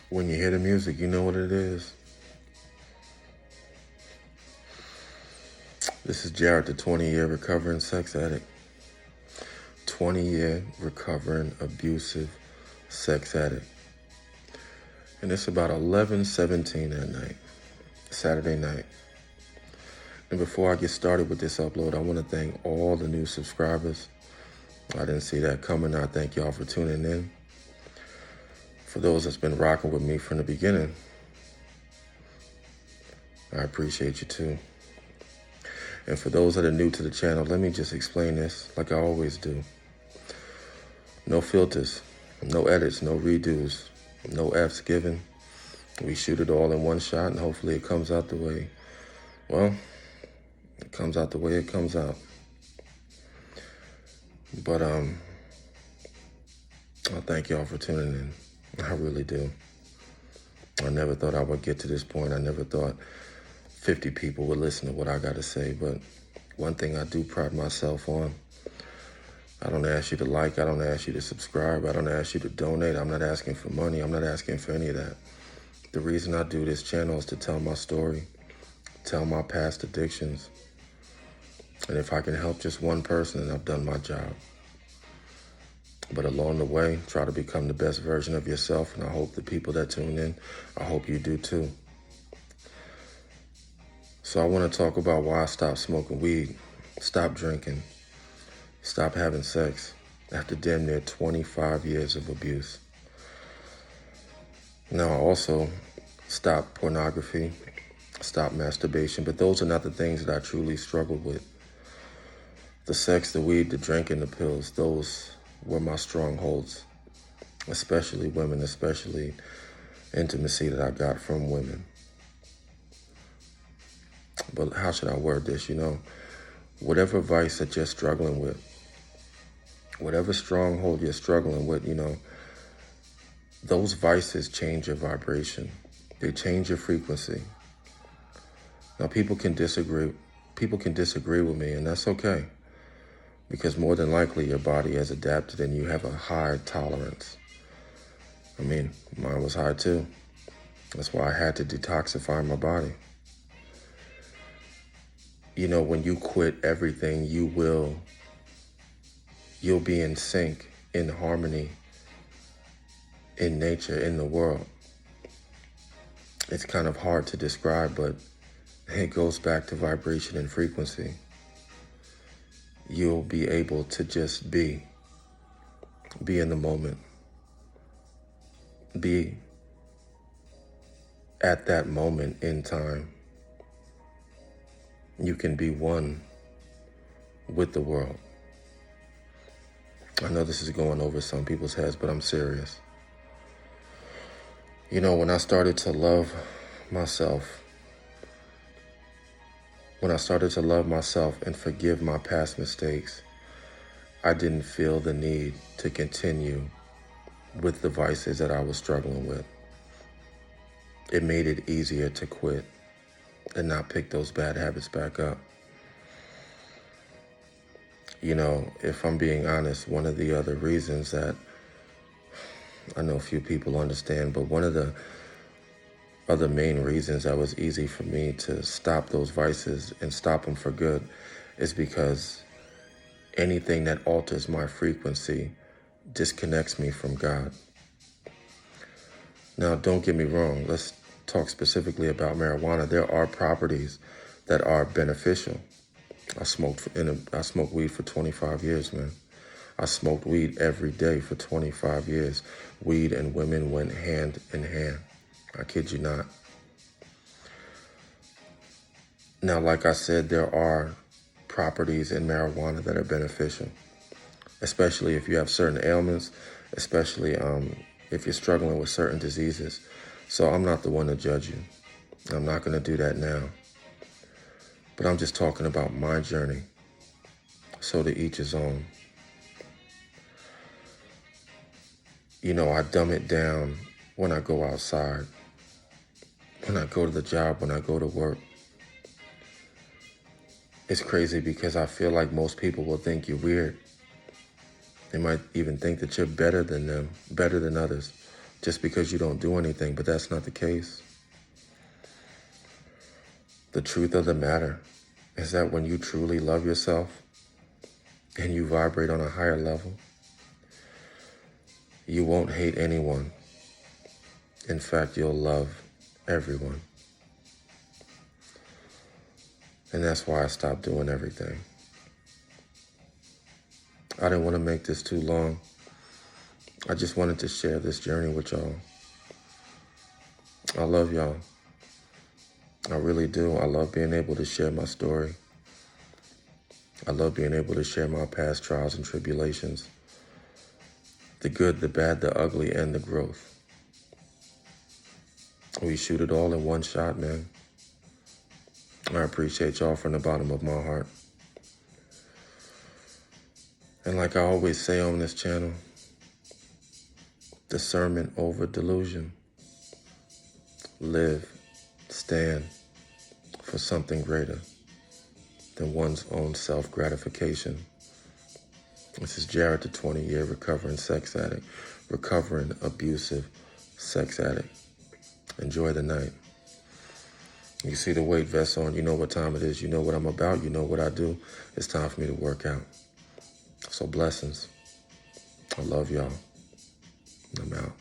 When you hear the music, you know what it is. This is Jared, the 20-year recovering sex addict. 20-year recovering abusive sex addict. And it's about 11:17 at night, Saturday night. And before I get started with this upload, I want to thank all the new subscribers. I didn't see that coming. I thank y'all for tuning in. For those that's been rocking with me from the beginning, I appreciate you too. And for those that are new to the channel, let me just explain this like I always do. No filters, no edits, no redos, no F's given. We shoot it all in one shot and hopefully it comes out the way, well, it comes out the way it comes out. But I thank y'all for tuning in. I really do. I never thought I would get to this point. I never thought 50 people would listen to what I got to say. But one thing I do pride myself on, I don't ask you to like, I don't ask you to subscribe, I don't ask you to donate. I'm not asking for money. I'm not asking for any of that. The reason I do this channel is to tell my story, tell my past addictions. And if I can help just one person, then I've done my job. But along the way, try to become the best version of yourself. And I hope the people that tune in, I hope you do too. So I want to talk about why I stopped smoking weed, stopped drinking, stopped having sex after damn near 25 years of abuse. Now I also stopped pornography, stopped masturbation, but those are not the things that I truly struggled with. The sex, the weed, the drinking, the pills, those were my strongholds, especially women, especially intimacy that I got from women. But how should I word this? Whatever vice that you're struggling with, whatever stronghold you're struggling with, those vices change your vibration. They change your frequency. Now, people can disagree with me, and that's okay. Because more than likely your body has adapted and you have a high tolerance. I mean, mine was high too. That's why I had to detoxify my body. When you quit everything, you'll be in sync, in harmony, in nature, in the world. It's kind of hard to describe, but it goes back to vibration and frequency. You'll be able to just be in the moment, be at that moment in time. You can be one with the world. I know this is going over some people's heads, but I'm serious. When I started to love myself, and forgive my past mistakes, I didn't feel the need to continue with the vices that I was struggling with. It made it easier to quit and not pick those bad habits back up. If I'm being honest, one of the other reasons that I know few people understand, but one of the other main reasons that was easy for me to stop those vices and stop them for good is because anything that alters my frequency disconnects me from God. Now, don't get me wrong. Let's talk specifically about marijuana. There are properties that are beneficial. I smoked weed for 25 years, man. I smoked weed every day for 25 years. Weed and women went hand in hand. I kid you not. Now, like I said, there are properties in marijuana that are beneficial, especially if you have certain ailments, especially if you're struggling with certain diseases. So I'm not the one to judge you. I'm not going to do that now. But I'm just talking about my journey. So to each his own. I dumb it down when I go outside, when I go to the job, when I go to work. It's crazy because I feel like most people will think you're weird. They might even think that you're better than them, better than others, just because you don't do anything, but that's not the case. The truth of the matter is that when you truly love yourself and you vibrate on a higher level, you won't hate anyone. In fact, you'll love everyone. And that's why I stopped doing everything. I didn't want to make this too long. I just wanted to share this journey with y'all. I love y'all. I really do. I love being able to share my story. I love being able to share my past trials and tribulations, the good, the bad, the ugly, and the growth. We shoot it all in one shot, man. I appreciate y'all from the bottom of my heart. And like I always say on this channel, discernment over delusion. Live, stand for something greater than one's own self-gratification. This is Jared, the 20-year recovering sex addict, recovering abusive sex addict. Enjoy the night. You see the weight vest on, you know what time it is, you know what I'm about, you know what I do. It's time for me to work out. So blessings. I love y'all. I'm out.